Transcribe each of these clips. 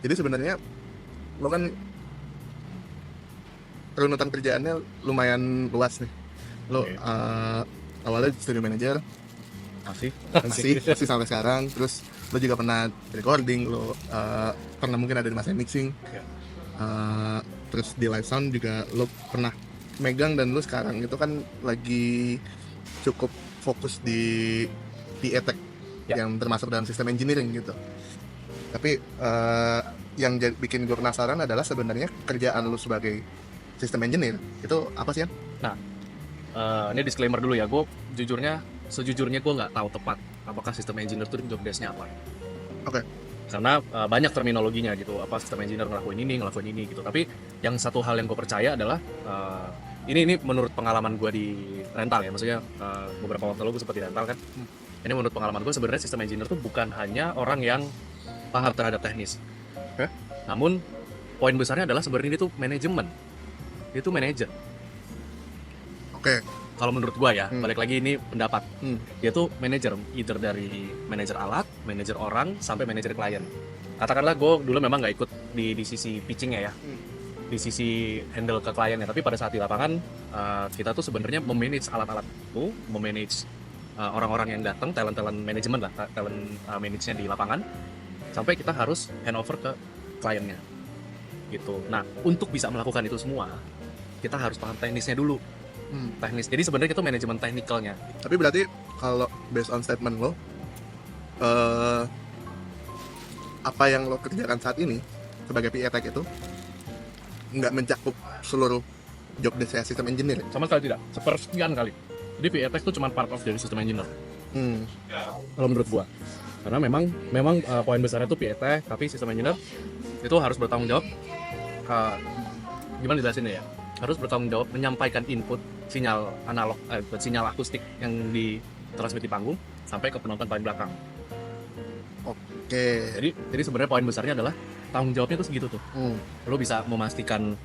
Jadi sebenarnya lo kan runutan kerjaannya lumayan luas nih. Lo Oke. awalnya studio manager, Masih masih sampai sekarang. Terus lo juga pernah recording, lo pernah mungkin ada di masa mixing. Ya. Terus di live sound juga lo pernah megang, dan lo sekarang itu kan lagi cukup fokus di PA-Tech Ya. yang termasuk dalam sistem engineering gitu. Tapi yang bikin gue penasaran adalah sebenarnya kerjaan lo sebagai sistem engineer itu apa sih ya? Ini disclaimer dulu ya, sejujurnya gue nggak tahu tepat apakah sistem engineer itu job desk-nya apa. Oke. Karena banyak terminologinya gitu, apa sistem engineer ngelakuin ini gitu. Tapi yang satu hal yang gue percaya adalah ini menurut pengalaman gue di rental ya, maksudnya beberapa waktu lalu gue sempat di rental kan. Ini menurut pengalaman gue sebenarnya sistem engineer itu bukan hanya orang yang paham terhadap teknis. Oke. Namun poin besarnya adalah sebenarnya itu manajemen. Itu manajer. Oke. Kalau menurut gua ya, balik lagi ini pendapat. Dia tuh manajer, either dari manajer alat, manajer orang, sampai manajer klien. Katakanlah gue dulu memang nggak ikut di sisi pitchingnya ya, di sisi handle ke kliennya. Tapi pada saat di lapangan, kita tuh sebenarnya memanage alat-alat itu, memanage orang-orang yang datang, talent manajemen lah, talent manage-nya di lapangan, sampai kita harus handover ke kliennya. Gitu. Nah, untuk bisa melakukan itu semua, kita harus paham teknisnya dulu. Teknis. Jadi sebenarnya itu manajemen teknikalnya. Tapi berarti kalau based on statement lo, apa yang lo kerjakan saat ini sebagai PA Tech itu nggak mencakup seluruh job desk sistem engineer? Sama sekali tidak. Sepersekian kali. Jadi PA Tech itu cuma part of dari sistem engineer. Kalau menurut gua. Karena memang poin besarnya itu PA Tech, tapi sistem engineer itu harus bertanggung jawab. Gimana jelasinnya ya? Harus bertanggung jawab menyampaikan input sinyal analog, sinyal akustik yang ditransmit di panggung sampai ke penonton paling belakang. Oke. Jadi sebenarnya poin besarnya adalah tanggung jawabnya itu segitu tuh. Lo bisa memastikan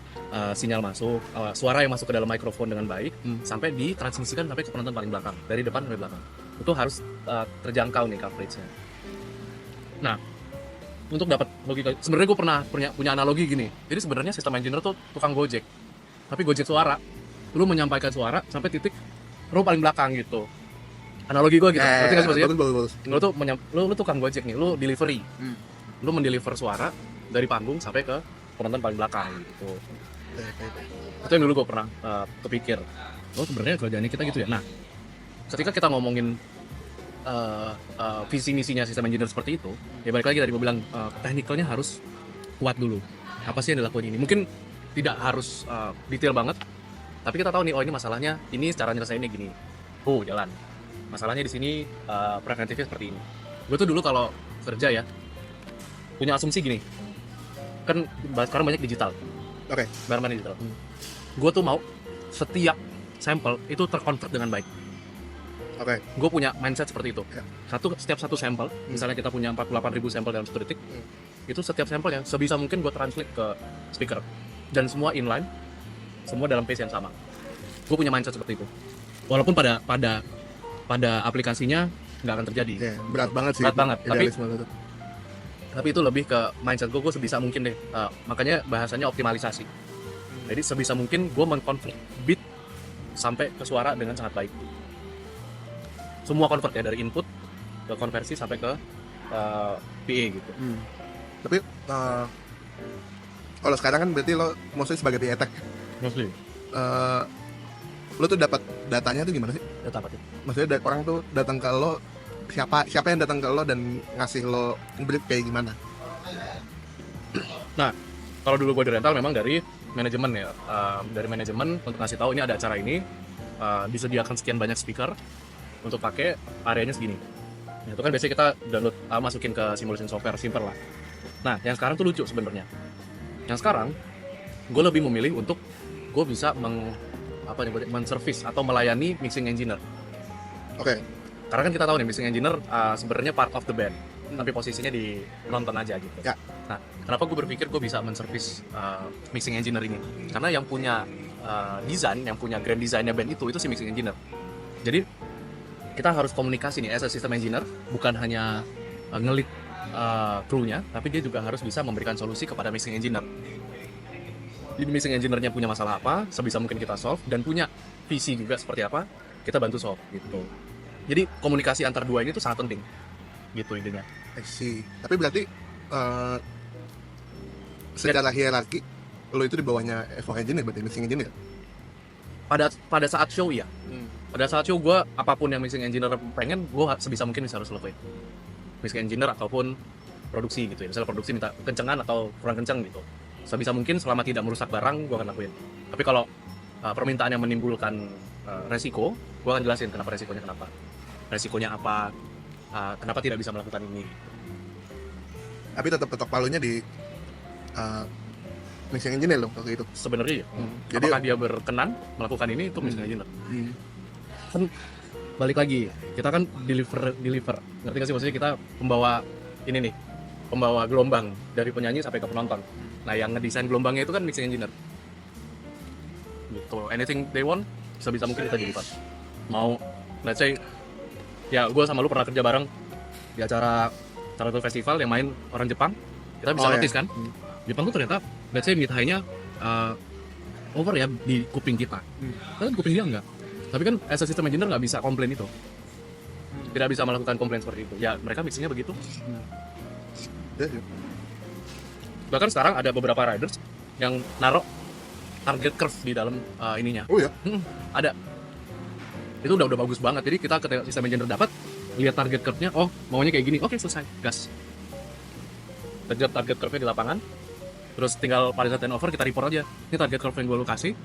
sinyal masuk, suara yang masuk ke dalam mikrofon dengan baik, sampai ditransmisikan sampai ke penonton paling belakang, dari depan sampai belakang. Itu harus terjangkau nih coverage-nya. Nah, untuk dapat logika, sebenarnya gue pernah punya analogi gini. Jadi sebenarnya sistem engineer tuh tukang gojek, tapi gojek suara. Lu menyampaikan suara sampai titik lu paling belakang gitu. Analogi gue gitu. Ngerti nggak sih maksudnya? Bagus. Lu tukang gojek nih, lu delivery. Lu mendeliver suara dari panggung sampai ke penonton paling belakang gitu. Itu yang dulu gue pernah kepikir. Oh sebenarnya kerjaannya kita gitu ya. Nah, ketika kita ngomongin visi misinya sistem engineer seperti itu, ya balik lagi tadi gue bilang teknikalnya harus kuat dulu. Apa sih yang dilakuin ini? Mungkin tidak harus detail banget, tapi kita tahu nih, oh ini masalahnya, ini cara nyelesainnya gini. Oh jalan. Masalahnya di sini preventifnya seperti ini. Gue tuh dulu kalau kerja ya punya asumsi gini, kan sekarang banyak digital. Oke. Barang digital. Gue tuh mau setiap sampel itu terkonvert dengan baik. Oke. Gue punya mindset seperti itu. Ya. Setiap satu sampel, misalnya kita punya 48.000 sampel dalam 1 detik, itu setiap sampelnya sebisa mungkin gue translate ke speaker, dan semua inline, semua dalam pace yang sama. Gue punya mindset seperti itu. Walaupun pada aplikasinya nggak akan terjadi. Ya, berat banget sih. Berat banget. Tapi itu lebih ke mindset gue sebisa mungkin deh. Makanya bahasanya optimalisasi. Jadi sebisa mungkin gue mengkonvert beat sampai ke suara dengan sangat baik. Semua convert ya, dari input ke konversi sampai ke PA gitu. Tapi kalau sekarang kan berarti lo mostly sebagai PA Tech. Mostly. Lo tuh dapat datanya tuh gimana sih? Data apa tuh? Maksudnya orang tuh datang ke lo, siapa yang datang ke lo dan ngasih lo brief kayak gimana? Nah, kalau dulu gue di rental memang dari manajemen ya, dari manajemen untuk ngasih tahu ini ada acara ini, disediakan sekian banyak speaker untuk pakai, areanya segini. Nah, itu kan biasanya kita download, masukin ke simulation software simple lah. Nah, yang sekarang tuh lucu sebenarnya. Yang sekarang gue lebih memilih untuk gue bisa men-service atau melayani mixing engineer. Oke. Karena kan kita tahu nih, mixing engineer sebenarnya part of the band, tapi posisinya di nonton aja gitu. Ya. Nah, kenapa gue berpikir gue bisa men-service mixing engineer ini? Karena yang punya desain, yang punya grand design-nya band itu si mixing engineer. Jadi kita harus komunikasi nih as a system engineer, bukan hanya ngelit krunya, tapi dia juga harus bisa memberikan solusi kepada mixing engineer. Jadi mixing engineer-nya punya masalah apa, sebisa mungkin kita solve, dan punya visi juga seperti apa, kita bantu solve gitu. Jadi komunikasi antar dua ini tuh sangat penting, gitu intinya. I see. Tapi berarti secara hierarki lo itu di bawahnya FO engineer, berarti mixing engineer. Pada saat show iya. Pada saat show gue apapun yang mixing engineer pengen, gue sebisa mungkin bisa harus lakuin. Mixing engineer ataupun produksi gitu ya. Misalnya produksi minta kencengan atau kurang kenceng gitu. Sebisa mungkin selama tidak merusak barang gue akan lakuin. Tapi kalau permintaan yang menimbulkan resiko, gue akan jelasin kenapa resikonya kenapa. Resikonya apa, kenapa tidak bisa melakukan ini. Tapi tetap ketok palunya di mixing engineer loh waktu itu. Sebenarnya ya. Jadi Apakah dia berkenan melakukan ini itu mixing engineer. Kan balik lagi, kita kan deliver. Ngerti gak sih, maksudnya kita pembawa gelombang dari penyanyi sampai ke penonton. Nah, yang ngedesain gelombangnya itu kan mixing engineer. Gitu. Anything they want, sebisa mungkin kita deliver. Mau, let's say, ya gue sama lu pernah kerja bareng di acara salah satu festival yang main orang Jepang, kita bisa notice kan? Jepang tuh ternyata, let's say mid high-nya over ya di kuping kita. Kan kuping dia enggak. Tapi kan as a system engineer nggak bisa komplain itu. Tidak bisa melakukan komplain seperti itu. Ya mereka mixingnya begitu. Bahkan sekarang ada beberapa riders yang naruh target curve di dalam ininya. Oh ya? Ada. Itu udah bagus banget. Jadi kita ketika system engineer dapat, lihat target curve-nya, oh maunya kayak gini. Oke, selesai. Gas. Kejar target curve-nya di lapangan. Terus tinggal pada saat turnover kita report aja. Ini target curve yang gue kasih.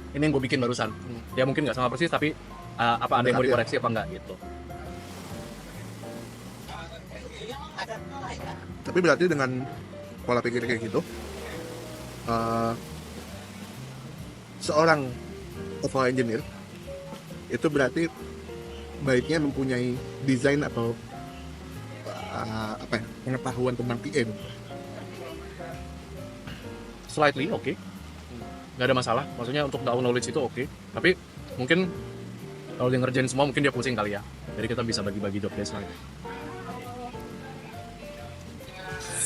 Ini yang gue bikin barusan. Ya mungkin nggak sama persis, tapi apa ada yang mau dikoreksi apa enggak gitu. Tapi berarti dengan pola pikir kayak gitu, seorang FO engineer itu berarti baiknya mempunyai desain atau pengetahuan tentang PM. Slightly oke. Nggak ada masalah, maksudnya untuk tahu knowledge itu oke. Tapi mungkin kalau dia ngerjain semua mungkin dia pusing kali ya. Jadi kita bisa bagi-bagi job desk lagi.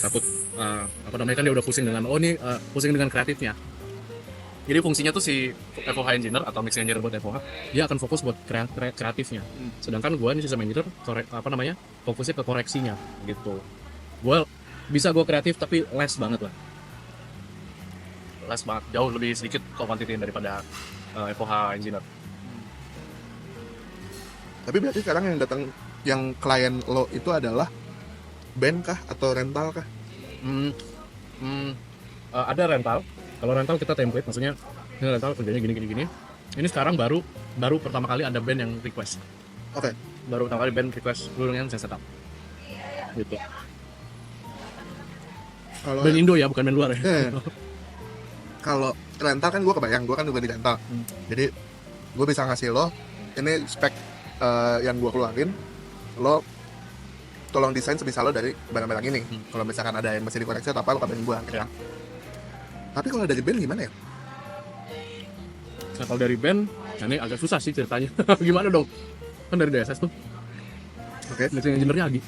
Takut kan dia udah pusing dengan pusing dengan kreatifnya. Jadi fungsinya tuh si FOH engineer atau mixing engineer buat FOH, dia akan fokus buat kreatifnya. Sedangkan gue ini system engineer fokusnya ke koreksinya gitu. Gue kreatif tapi less banget lah. Less banget, jauh lebih sedikit kuantiti daripada FOH engineer. Tapi berarti sekarang yang klien lo itu adalah band kah atau rental kah? Ada rental. Kalau rental kita template, maksudnya ini rental kerjanya gini. Ini sekarang baru pertama kali ada band yang request. Oke. Baru pertama kali band request, dulu yang saya setup. Gitu. Kalau band Indo ya, bukan band luar ya. Kalau rental kan gue kebayang, gue kan juga di rental. Jadi gue bisa ngasih lo ini spek yang gue keluarin, lo tolong desain sebisa lo dari barang-barang ini. Kalau misalkan ada yang masih dikoreksi atau apa, lo kabarin gue gitu. Tapi kalau dari band gimana ya? Nah, kalau dari band, ini agak susah sih ceritanya. Gimana dong? Kan dari DSS tuh. Oke. Mixing engineer-nya Agi.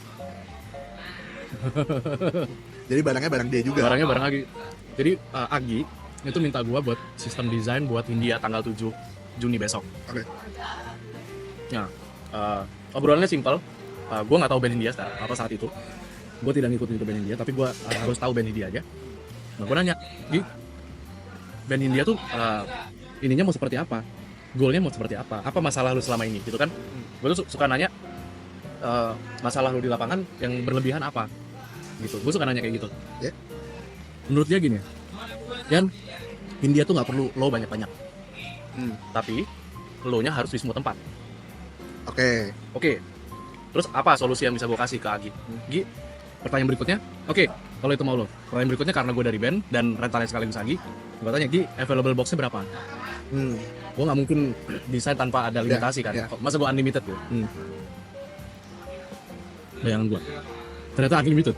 Jadi barangnya barang dia juga. Barangnya barang Agi. Jadi Agi itu minta gua buat sistem desain buat India tanggal 7 Juni besok. Oke. Nah, obrolannya simpel. Gua nggak tahu band India saat itu. Gua tidak ngikutin itu band India, tapi gua harus tahu band India aja. Nah, gua nanya, Gi, band India tuh ininya mau seperti apa? Goalnya mau seperti apa? Apa masalah lu selama ini? Gitu kan? Gua tuh suka nanya masalah lu di lapangan yang berlebihan apa? Gitu. Gua suka nanya kayak gitu. Yeah. Menurut dia gini, Yan, India tuh nggak perlu lo banyak-banyak, tapi lo-nya harus di semua tempat. Oke. Terus apa solusi yang bisa gue kasih ke Agi? Gi, pertanyaan berikutnya, oke, kalau itu mau lo. Pertanyaan berikutnya karena gue dari band dan rentalnya sekaligus Agi, gue tanya, Gi, available box-nya berapa? Gue nggak mungkin desain tanpa ada limitasi kan? Masa gue unlimited gue? Bayangan gue, ternyata unlimited.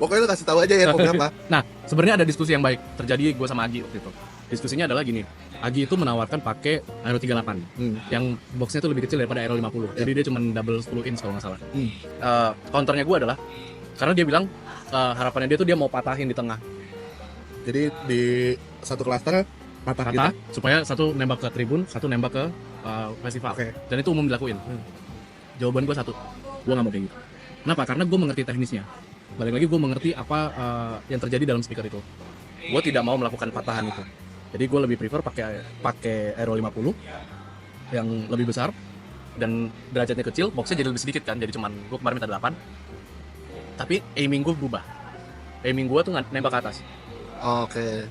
Pokoknya lo kasih tahu aja ya berapa. Nah, sebenarnya ada diskusi yang baik terjadi gue sama Agi waktu itu. Diskusinya adalah gini, Agi itu menawarkan pakai Aero 38 yang boxnya itu lebih kecil daripada Aero 50. Jadi dia cuma double 10 inch kalau nggak salah. Counternya gue adalah karena dia bilang harapannya dia tuh dia mau patahin di tengah. Jadi di satu klaster patah gitu. Supaya satu nembak ke tribun, satu nembak ke festival. Dan itu umum dilakuin. Jawaban gue satu, gue nggak mau kayak gitu. Kenapa? Karena gue mengerti teknisnya. Balik lagi gue mengerti apa yang terjadi dalam speaker itu. Gue tidak mau melakukan patahan itu. Jadi gue lebih prefer pakai Aero 50 yang lebih besar dan derajatnya kecil, boxnya jadi lebih sedikit kan. Jadi cuman gue kemarin minta 8. Tapi aiming gue berubah. Aiming gue tuh nembak ke atas. Oke.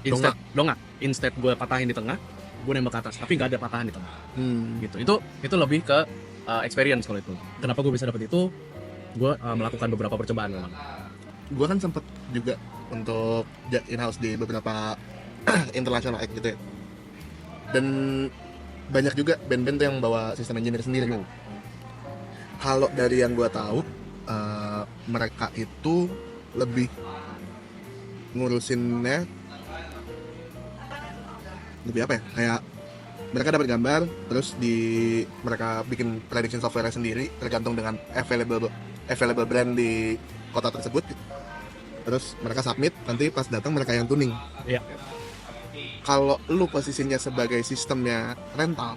Dongak. Instead gue patahin di tengah, gue nembak ke atas. Tapi nggak ada patahan di tengah. Gitu. Itu lebih ke experience kalau itu. Kenapa gue bisa dapat itu? Gue melakukan beberapa percobaan memang. Gue kan sempet juga untuk in-house di beberapa international act gitu ya. Dan banyak juga band-band tuh yang bawa sistem engineer sendiri. Kalau dari yang gue tahu, mereka itu lebih ngurusinnya lebih apa ya? Kayak mereka dapat gambar, terus mereka bikin prediction software sendiri tergantung dengan available brand di kota tersebut. Terus mereka submit, nanti pas datang mereka yang tuning. Iya. Kalau lu posisinya sebagai sistemnya rental,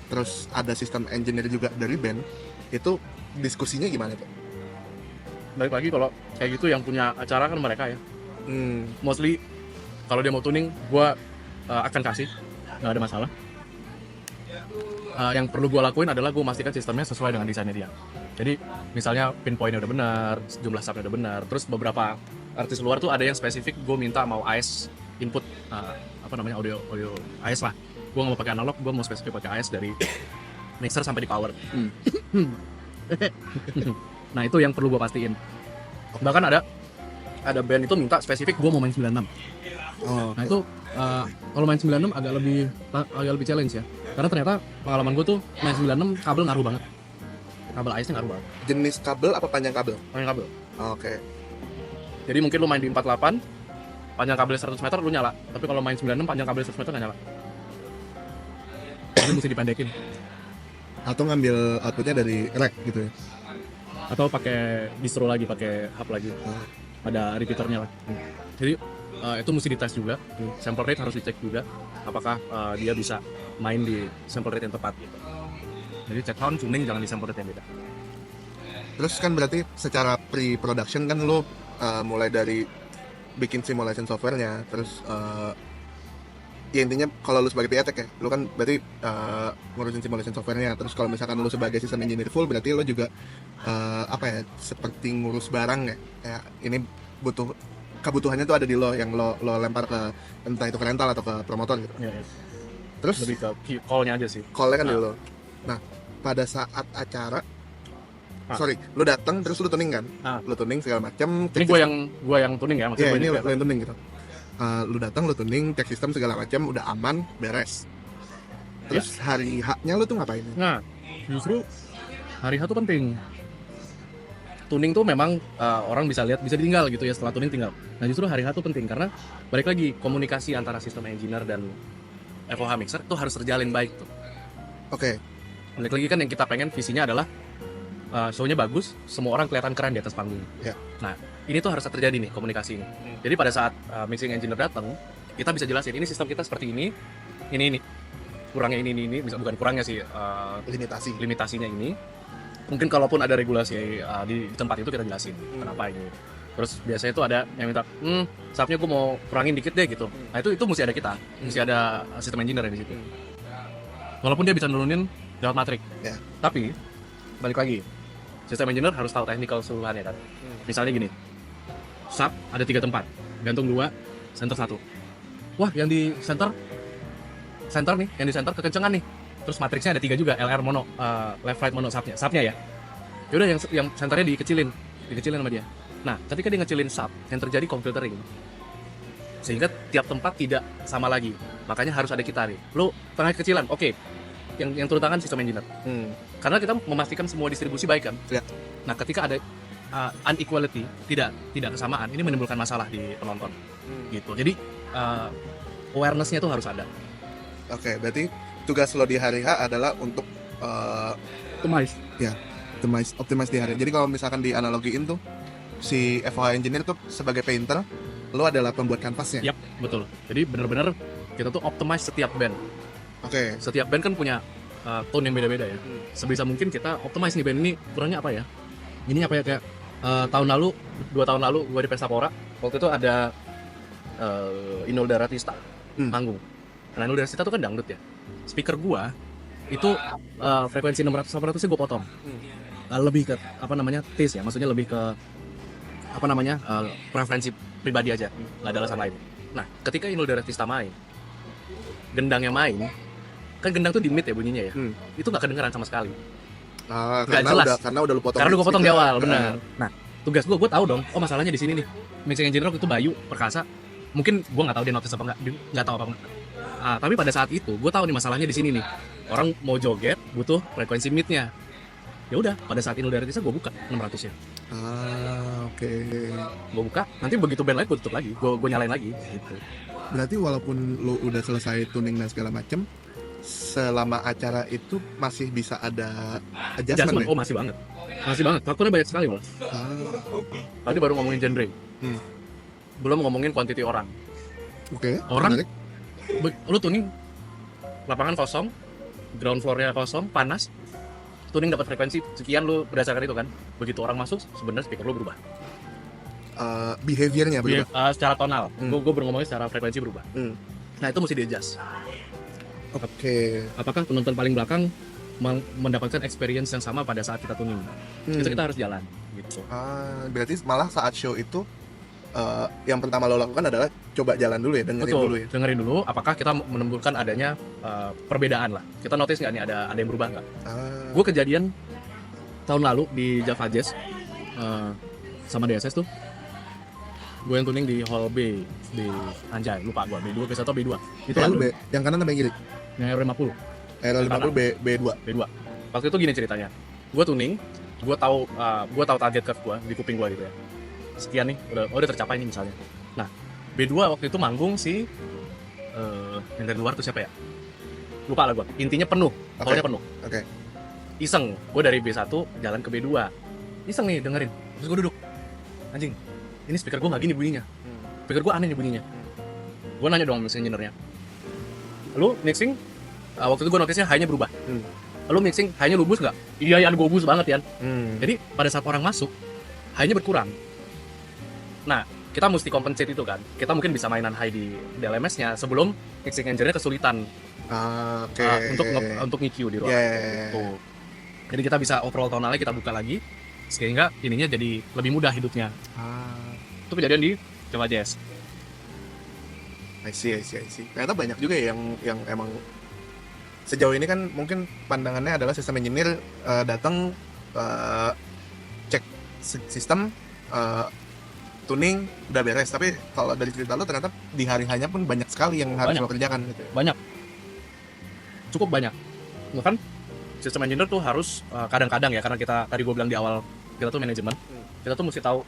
terus ada sistem engineer juga dari band, itu diskusinya gimana tuh? Balik lagi kalau kayak gitu yang punya acara kan mereka ya. Mostly kalau dia mau tuning, gue akan kasih, nggak ada masalah. Yang perlu gue lakuin adalah gue memastikan sistemnya sesuai dengan desainnya dia. Jadi misalnya pinpointnya udah benar, jumlah subnya udah benar. Terus beberapa artis luar tuh ada yang spesifik gue minta mau AS input audio AS lah. Gue nggak mau pakai analog, gue mau spesifik pakai AS dari mixer sampai di power. Nah itu yang perlu gue pastiin. Bahkan ada band itu minta spesifik gue mau main 96. Nah itu kalau main 96 agak lebih challenge ya. Karena ternyata pengalaman gue tuh main 96 kabel ngaruh banget. Kabel AS-nya ngaruh banget. Jenis kabel apa panjang kabel? Panjang kabel. Oke. Jadi mungkin lu main di 48, panjang kabelnya 100 meter lu nyala. Tapi kalau main 96 panjang kabelnya 100 meter nggak nyala. Jadi mesti dipendekin. Atau ngambil outputnya dari rack gitu ya? Atau pakai distro lagi, pakai hub lagi. Ada repeaternya lah. Jadi itu mesti dites juga. Sample rate harus dicek juga. Apakah dia bisa main di sample rate yang tepat gitu. Jadi cek sound tuning jangan di sample rate yang beda. Terus kan berarti secara pre-production kan lo mulai dari bikin simulation software-nya, terus ya intinya kalau lu sebagai PA Tech ya, lu kan berarti ngurusin simulation software-nya. Terus kalau misalkan lu sebagai system engineer full, berarti lu juga seperti ngurus barang ya. Kayak ini butuh kebutuhannya tuh ada di lo, yang lo lempar ke entah itu ke rental atau ke promotor gitu. Ya. Terus Lebih ke call-nya aja sih. Call-nya kan di lo. Nah, pada saat acara lu datang terus lu tuning kan? Lu tuning segala macam. Ini gue yang tuning ya, maksudnya. Iya, ini lo yang tuning gitu. Lu datang, lu tuning, cek sistem segala macam, udah aman, beres. Terus hari H-nya lu tuh ngapain? Nah, justru hari H tuh penting. Tuning tuh memang orang bisa lihat, bisa ditinggal gitu ya, setelah tuning tinggal. Nah justru hari H tuh penting karena balik lagi komunikasi antara sistem engineer dan FOH mixer tuh harus terjalin baik tuh. Oke. Balik lagi kan yang kita pengen visinya adalah show-nya bagus, semua orang kelihatan keren di atas panggung. Nah ini tuh harus terjadi nih komunikasi ini. Jadi pada saat mixing engineer datang, kita bisa jelasin ini sistem kita seperti ini kurangnya ini bukan kurangnya sih, limitasinya ini. Mungkin kalaupun ada regulasi di tempat itu kita jelasin kenapa ini. Terus biasanya itu ada yang minta, subnya gue mau kurangin dikit deh gitu. Nah itu mesti ada kita, mesti ada sistem engineer di situ. Walaupun dia bisa nurunin lewat matrik, tapi balik lagi, sistem engineer harus tahu technical keseluruhannya kan. Misalnya gini, sub ada 3 tempat, gantung 2, center 1. Wah yang di center nih, yang di center kekencengan nih. Terus matriksnya ada 3 juga, LR mono, left right mono subnya ya. Yaudah yang senternya dikecilin sama dia. Nah, ketika dia ngecilin sub, yang terjadi computing. Sehingga tiap tempat tidak sama lagi. Makanya harus ada kita nih. Lo tengah kecilan, oke. Yang turun tangan sistem engineer. Karena kita memastikan semua distribusi baik kan. Nah, ketika ada unequality, tidak kesamaan, ini menimbulkan masalah di penonton. Gitu. Jadi awareness-nya tuh harus ada. Oke, berarti tugas lo di hari H adalah untuk Optimize. optimize di hari. Jadi kalau misalkan dianalogiin tuh si FOH engineer tuh sebagai painter, lo adalah pembuat kanvasnya. Yap, betul. Jadi benar-benar kita tuh optimize setiap band. Oke. Setiap band kan punya tone yang beda-beda ya. Sebisa mungkin kita optimize nih band ini kurangnya apa ya? Ini apa ya kayak tahun lalu, 2 tahun lalu gue di Pestapora, waktu itu ada Inul Daratista manggung. Nah, Inul Daratista tuh kan dangdut ya. Speaker gua itu frekuensi 600-800 nya gue potong. Lebih ke apa namanya taste ya, maksudnya lebih ke apa namanya preferensi pribadi aja, nggak ada alasan lain. Nah, ketika Inul Daratista main, gendangnya main, kan gendang tuh di mid ya bunyinya ya, itu nggak kedengeran sama sekali. Nggak jelas. Karena udah lu potong. Karena gue potong di awal, benar. Nah, tugas gue tahu dong, oh masalahnya di sini nih. Mixing engineer waktu itu Bayu Perkasa, mungkin gue nggak tahu dia notice apa nggak tahu apa enggak. Tapi pada saat itu gue tahu nih masalahnya di sini nih. Orang mau joget butuh frekuensi midnya. Ya udah, pada saat Inul Daratista gue buka 600-nya. Oke. Gue buka, nanti begitu band lain gue tutup lagi, gue nyalain lagi gitu. Berarti walaupun lo udah selesai tuning dan segala macem, selama acara itu masih bisa ada adjustment ya? Oh masih banget, faktornya banyak sekali malah. Tadi baru ngomongin genre, belum ngomongin quantity orang. Oke. Orang, menarik. lu tuning lapangan kosong, ground floor-nya kosong, panas, tuning dapat frekuensi sekian, lu berdasarkan itu kan. Begitu orang masuk, sebenarnya speaker lu berubah. Behaviornya berubah. Secara tonal, gue baru ngomongin secara frekuensi berubah. Nah itu mesti di-adjust. Oke. Apakah penonton paling belakang mendapatkan experience yang sama pada saat kita tuning? Itu kita harus jalan gitu. Berarti malah saat show itu yang pertama lo lakukan adalah coba jalan dulu ya, dengerin dulu ya. Dengerin dulu apakah kita menemukan adanya perbedaan lah. Kita notice nggak nih ada yang berubah nggak? Gue kejadian tahun lalu di Java Jazz sama DSS tuh. Gue yang tuning di hall B di Anjay, lupa gue B2 B1 atau B2. Itu kan yang kanan apa yang kiri? yang R50. R50 B2. B2. Waktu itu gini ceritanya. Gue tuning, gue tahu target curve gue di kuping gue gitu ya. Sekian nih, udah tercapai nih misalnya. Nah, B2 waktu itu manggung si yang dari luar tuh siapa ya? Lupa lah gue. Intinya penuh, hallnya penuh. Oke. Iseng, gue dari B1 jalan ke B2. Iseng nih dengerin. Terus gue duduk. Anjing, ini speaker gue nggak gini bunyinya. Speaker gue aneh nih bunyinya. Gue nanya dong mixing engineer-nya. Lu mixing, waktu itu gue notice-nya high-nya berubah. Lu mixing, high-nya lu boost nggak? Iya, Yan, gue boost banget, Yan. Jadi pada saat orang masuk, high-nya berkurang. Nah, kita mesti compensate itu kan. Kita mungkin bisa mainan high di DLMS-nya sebelum mixing engineer-nya kesulitan untuk EQ di ruang. Tuh. Jadi kita bisa overall tonalnya kita buka lagi, sehingga ininya jadi lebih mudah hidupnya. Itu kejadian di Java Jazz. I see. Ternyata banyak juga ya yang emang sejauh ini kan mungkin pandangannya adalah sistem engineer datang cek sistem, tuning udah beres. Tapi kalau dari cerita lo ternyata di hari-harinya pun banyak sekali yang harus lo kerjakan gitu. Banyak, cukup banyak. Bahkan sistem engineer tuh harus kadang-kadang ya, karena tadi gue bilang di awal kita tuh manajemen, kita tuh mesti tahu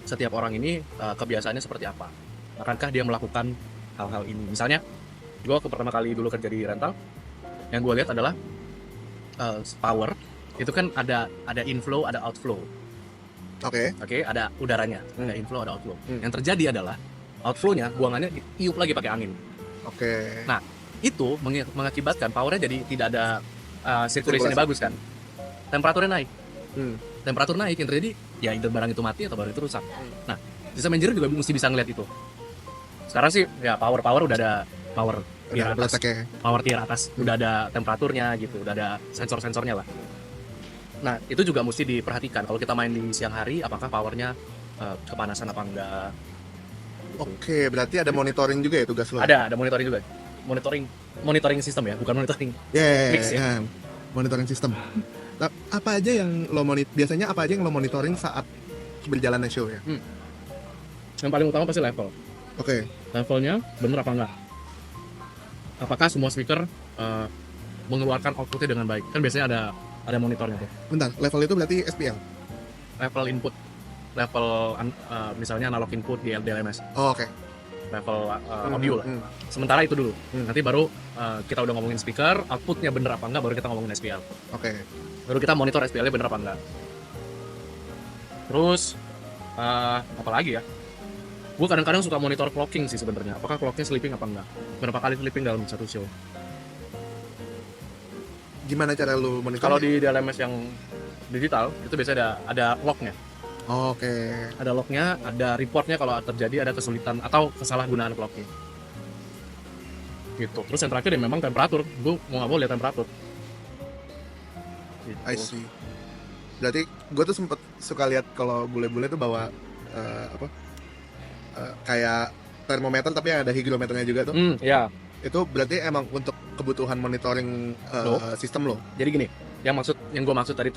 setiap orang ini kebiasaannya seperti apa. Akankah dia melakukan hal-hal ini? Misalnya, gue pertama kali dulu kerja di rental, yang gue lihat adalah power itu kan ada inflow, ada outflow. Oke, ada udaranya, ada inflow, ada outflow. Yang terjadi adalah outflow-nya buangannya ditiup lagi pakai angin. Nah, itu mengakibatkan powernya jadi tidak ada circulation-nya bagus kan. Temperaturnya naik. Temperatur naik, yang terjadi ya either barang itu mati atau barang itu rusak. Nah, sistem engineer juga mesti bisa ngeliat itu. Sekarang sih ya power udah ada power tier atas. Power tier atas udah ada temperaturnya gitu, udah ada sensor-sensornya lah. Nah, itu juga mesti diperhatikan kalau kita main di siang hari, apakah powernya kepanasan apa enggak. Oke, berarti ada monitoring juga ya tugas lo? Ada monitoring juga. Monitoring sistem ya, bukan monitoring mix ya. Monitoring sistem. Nah, apa aja yang lo biasanya apa aja yang lo monitoring saat berjalannya show ya? Yang paling utama pasti level. Levelnya bener apa enggak? Apakah semua speaker mengeluarkan outputnya dengan baik? Kan biasanya ada monitornya tuh. Bentar, level itu berarti SPL? Level input, level misalnya analog input di LDLMS. Oke. level audio lah. Sementara itu dulu. Nanti baru kita udah ngomongin speaker, outputnya bener apa enggak, baru kita ngomongin SPL. Oke. Baru kita monitor SPL-nya bener apa enggak. Terus apa lagi ya? Gue kadang-kadang suka monitor clocking sih sebenarnya. Apakah clocknya sleeping apa enggak? Berapa kali sleeping dalam satu show? Gimana cara lu monitor? Kalau di DLMS yang digital itu biasanya ada lognya. Oke. Ada lognya, ada reportnya kalau terjadi ada kesulitan atau kesalahgunaan clocknya. Gitu. Terus yang terakhir ya memang temperatur. Gue mau nggak mau lihat temperatur. Gitu. I see. Berarti gue tuh sempet suka lihat kalau bule-bule tuh bawa kayak termometer tapi yang ada hygrometernya juga tuh. Ya. Itu berarti emang untuk kebutuhan monitoring sistem lo. Jadi gini, yang gue maksud tadi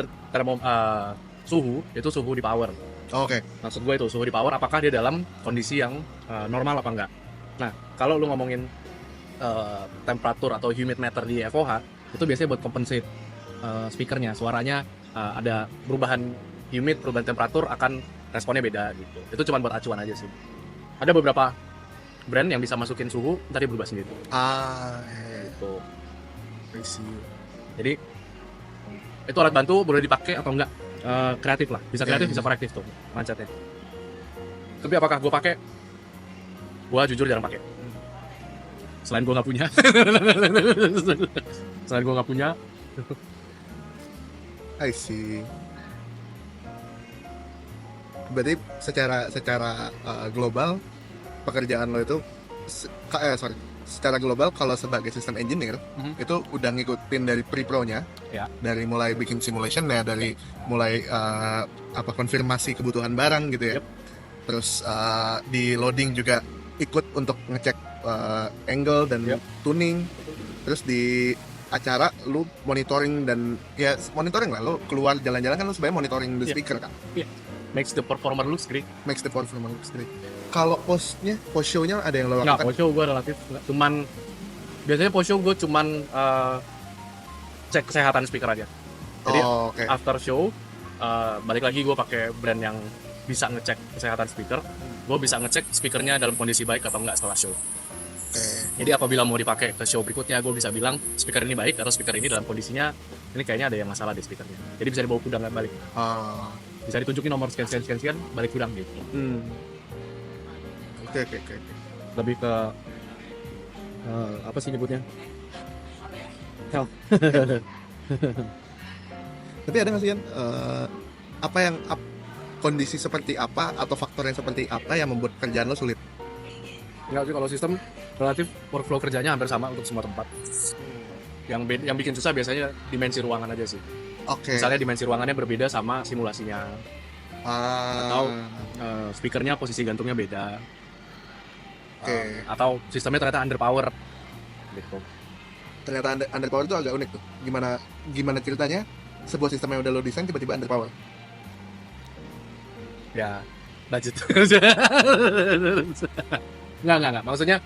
suhu itu suhu di power. Oke. Maksud gue itu suhu di power apakah dia dalam kondisi yang normal apa enggak. Nah, kalau lu ngomongin temperatur atau humid meter di FOH itu biasanya buat compensate speakernya, suaranya ada perubahan humid, perubahan temperatur akan responnya beda gitu. Itu cuma buat acuan aja sih. Ada beberapa brand yang bisa masukin suhu tadi berubah sendiri. Gitu. I see. Jadi itu alat bantu boleh dipakai atau enggak, kreatif lah, bisa kreatif bisa korektif tuh manjatnya. Tapi apakah gue pakai? Gue jujur jarang pakai. Selain gue nggak punya. I see. Berarti secara global pekerjaan lo itu secara global kalau sebagai system engineer itu udah ngikutin dari pre-pro-nya, ya. Dari mulai bikin simulation-nya, dari mulai konfirmasi kebutuhan barang gitu ya. Yep. Terus di loading juga ikut untuk ngecek angle dan tuning. Terus di acara lu monitoring dan ya monitoring lah, lu keluar jalan-jalan kan lu sebenarnya monitoring the speaker kan. Makes the performer looks great. Kalau post show-nya ada yang lo lakukan? Nggak, post show gue relatif cuman biasanya post show gue cuman cek kesehatan speaker aja. Jadi after show balik lagi gue pakai brand yang bisa ngecek kesehatan speaker. Gue bisa ngecek speakernya dalam kondisi baik atau enggak setelah show. Jadi apabila mau dipakai ke show berikutnya, gue bisa bilang speaker ini baik atau speaker ini dalam kondisinya ini kayaknya ada yang masalah di speakernya. Jadi bisa dibawa gudang balik. Bisa ditunjukin nomor sekian balik gudang gitu. Oke. Lebih ke apa sih nyebutnya? Health. Tapi ada nggak sih kan kondisi seperti apa atau faktor yang seperti apa yang membuat kerjaan lo sulit? Enggak sih, kalau sistem relatif workflow kerjanya hampir sama untuk semua tempat. Yang bikin susah biasanya dimensi ruangan aja sih. Misalnya dimensi ruangannya berbeda sama simulasinya. Atau speakernya posisi gantungnya beda. Atau sistemnya ternyata underpower gitu. Ternyata underpower itu agak unik tuh. Gimana ceritanya sebuah sistem yang udah lo desain tiba-tiba underpower? Ya, budget. Enggak. Maksudnya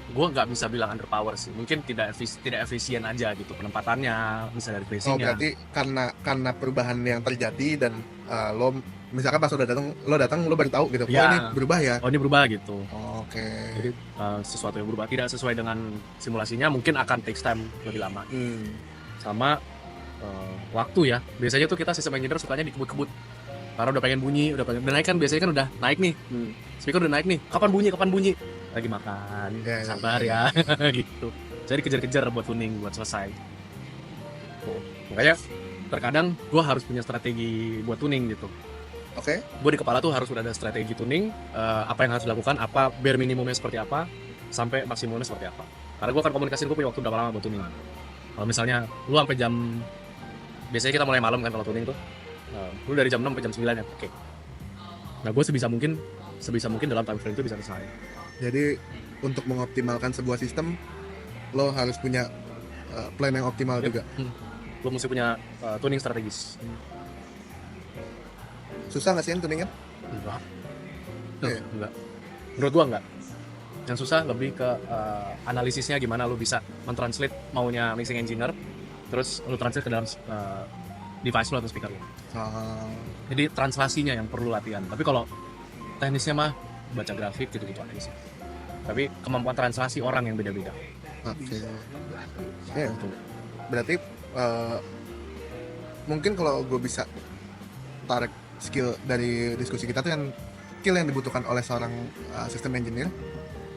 gue nggak bisa bilang underpower sih. Mungkin tidak efisien aja gitu penempatannya, bisa dari facingnya. Berarti karena perubahan yang terjadi dan lo misalkan pas lo datang lo baru tahu gitu. Ya. Ini berubah ya. Ini berubah gitu. Jadi sesuatu yang berubah tidak sesuai dengan simulasinya mungkin akan takes time lebih lama. Sama waktu ya. Biasanya tuh kita sistem engineer sukanya dikebut-kebut. Karena udah pengen bunyi, udah naik kan, biasanya kan udah naik nih. Speaker udah naik nih. Kapan bunyi? Lagi makan. Sabar ya. Gitu. Jadi kejar-kejar buat tuning, buat selesai. Makanya terkadang gue harus punya strategi buat tuning gitu. Gue di kepala tuh harus udah ada strategi tuning, apa yang harus dilakukan, apa bare minimumnya seperti apa, sampai maksimumnya seperti apa. Karena gue akan komunikasi, gue punya waktu berapa lama buat tuning. Kalau misalnya lu sampai biasanya kita mulai malam kan kalau tuning tuh. Lu dari jam 6 sampai jam 9 ya, oke. Nah, gue sebisa mungkin dalam time frame itu bisa selesai. Jadi untuk mengoptimalkan sebuah sistem, lo harus punya plan yang optimal juga. Lo mesti punya tuning strategis. Susah nggak sih yang tuningnya? Enggak. Menurut gue enggak. Yang susah lebih ke analisisnya, gimana lo bisa mentranslate maunya mixing engineer, terus lo translate ke dalam device lo atau speaker lo. Jadi translasinya yang perlu latihan. Tapi kalau teknisnya mah baca grafik gitu-gitu aja sih. Tapi kemampuan translasi orang yang beda-beda. Oke. Ya, berarti mungkin kalau gue bisa tarik skill dari diskusi kita tuh yang skill yang dibutuhkan oleh seorang system engineer,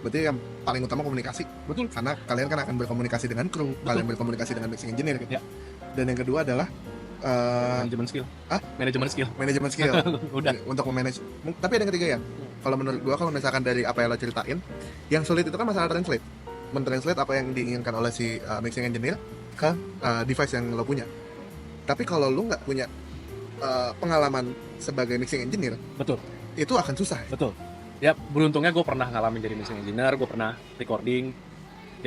berarti yang paling utama komunikasi. Betul. Karena kalian kan akan berkomunikasi dengan kru, kalian berkomunikasi dengan mixing engineer gitu. Ya. Dan yang kedua adalah Manajemen skill. manajemen skill. Udah. Untuk memanage. Tapi ada yang ketiga ya. Kalau menurut gua, kalau misalkan dari apa yang lo ceritain, yang sulit itu kan masalah translate. Mentranslate apa yang diinginkan oleh si mixing engineer ke device yang lo punya. Tapi kalau lo nggak punya pengalaman sebagai mixing engineer, Betul. itu akan susah. Betul. Ya, beruntungnya gue pernah ngalamin jadi mixing engineer, gue pernah recording.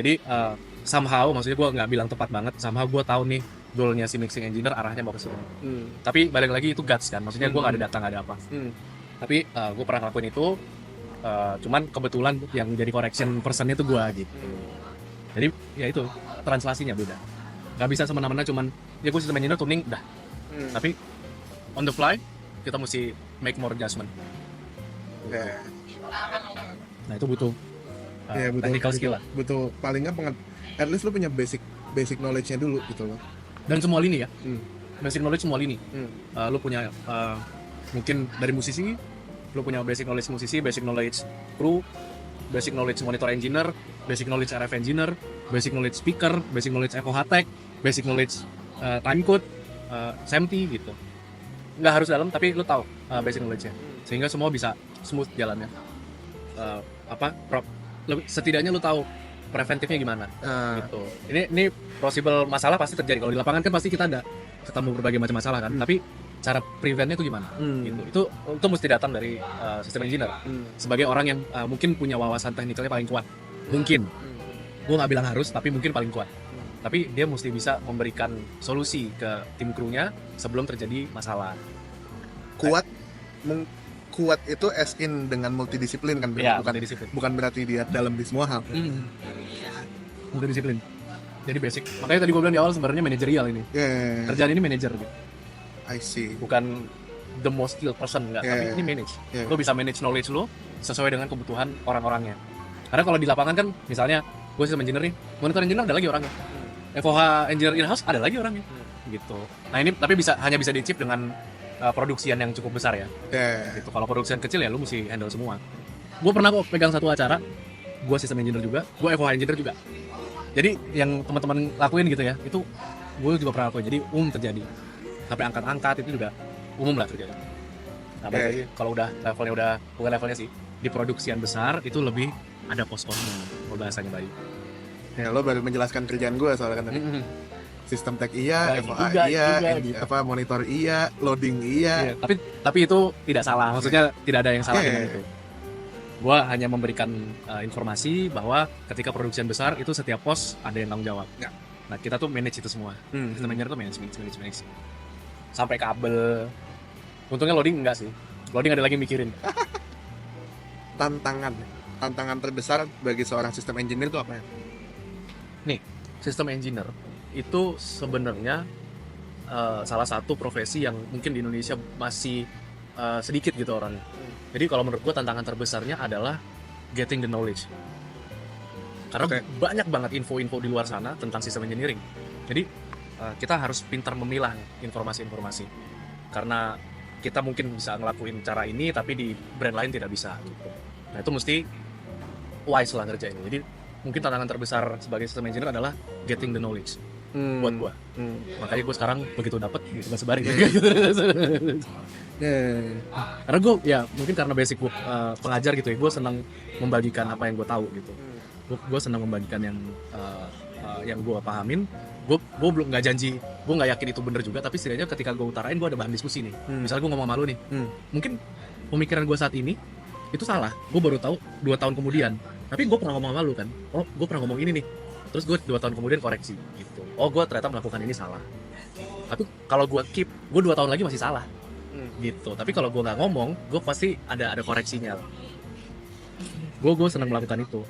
Jadi somehow, maksudnya gue nggak bilang tepat banget, somehow gue tahu nih goalnya si mixing engineer arahnya mau ke sini. Tapi balik lagi itu guts kan, maksudnya gue nggak ada data, nggak ada apa. Tapi gue pernah ngelakuin itu, cuman kebetulan yang jadi correction personnya itu gue gitu. Jadi ya itu, translasinya beda. Nggak bisa semena-mena cuman, ya gue sistem engineer tuning, dah. Tapi on the fly, kita mesti make more adjustment. Ya. Nah itu butuh Ya, technical skill lah. Butuh paling nggak at least lo punya basic knowledge-nya dulu gitu loh. Dan semua lini ya, basic knowledge semua lini. Lo punya mungkin dari musisi, lo punya basic knowledge musisi, basic knowledge kru, basic knowledge monitor engineer, basic knowledge RF engineer, basic knowledge speaker, basic knowledge FOH tech, basic knowledge timecode, SMT gitu. Nggak harus dalam, tapi lo tahu basic knowledge-nya, sehingga semua bisa smooth jalannya. Setidaknya lo tahu preventifnya gimana gitu. Ini possible masalah pasti terjadi. Kalau di lapangan kan pasti kita ada ketemu berbagai macam masalah kan, tapi cara preventnya itu gimana gitu. Itu mesti datang dari sistem engineer sebagai orang yang mungkin punya wawasan teknikalnya paling kuat. Mungkin gue nggak bilang harus, tapi mungkin paling kuat. Tapi dia mesti bisa memberikan solusi ke tim krunya sebelum terjadi masalah. Kuat itu as in dengan multidisiplin kan, Ya, bukan berarti dia dalam di semua hal. Multidisiplin. Jadi basic. Makanya tadi gue bilang di awal sebenarnya manajerial ini. Yeah. Kerjaan ini manajer gitu. I see. Bukan the most skilled person enggak, tapi ini manage. Lo bisa manage knowledge lo sesuai dengan kebutuhan orang-orangnya. Karena kalau di lapangan kan misalnya gue sistem engineer nih, monitor engineer ada lagi orangnya. FOH engineer in-house ada lagi orangnya. Gitu. Nah ini tapi hanya bisa di-achieve dengan produksian yang cukup besar ya. Gitu. Kalau produksian kecil ya lu mesti handle semua. Gue pernah kok pegang satu acara, gue sistem engineer juga, gue FOH engineer juga. Jadi yang teman-teman lakuin gitu ya, itu gue juga pernah lakuin. Jadi terjadi. Sampai angkat-angkat itu juga umum lah terjadi. Nah, kalau udah bukan levelnya sih, di produksian besar itu lebih ada pos-posnya, bahasanya baik. Ya lo baru menjelaskan kerjaan gue soalnya kan tadi. Sistem tech iya, FOA juga, iya, gitu. monitor iya, loading iya. Tapi itu tidak salah, maksudnya tidak ada yang salah dengan itu. Gua hanya memberikan informasi bahwa ketika produksian besar itu setiap pos ada yang tanggung jawab. Nah kita tuh manage itu semua. Sistem engineer tuh manage. Sampai kabel. Untungnya loading enggak sih. Loading ada lagi mikirin. Tantangan terbesar bagi seorang sistem engineer itu apa ya? Nih, sistem engineer itu sebenarnya salah satu profesi yang mungkin di Indonesia masih sedikit gitu orangnya. Jadi kalau menurut gue tantangan terbesarnya adalah getting the knowledge. Karena banyak banget info-info di luar sana tentang sistem engineering. Jadi kita harus pintar memilah informasi-informasi. Karena kita mungkin bisa ngelakuin cara ini, tapi di brand lain tidak bisa. Gitu. Nah itu mesti wise lah ngerjain. Jadi mungkin tantangan terbesar sebagai system engineer adalah getting the knowledge buat gua. Makanya gua sekarang begitu dapat gitu gak sebarin. Karena gua ya mungkin karena basic gua pengajar gitu ya, gua senang membagikan apa yang gua tahu gitu. Gua senang membagikan yang gua pahamin. Gua belum nggak janji, gua nggak yakin itu bener juga, tapi setidaknya ketika gua utarain gua ada bahan diskusi nih. Misalnya gua ngomong sama lu nih, mungkin pemikiran gua saat ini itu salah, gua baru tahu 2 tahun kemudian. Tapi gue pernah ngomong sama lu kan, oh gue pernah ngomong ini nih, terus gue 2 tahun kemudian koreksi gitu. Oh gue ternyata melakukan ini salah. Tapi kalau gue keep, gue 2 tahun lagi masih salah gitu. Tapi kalau gue nggak ngomong, gue pasti ada koreksinya. Gue senang melakukan itu.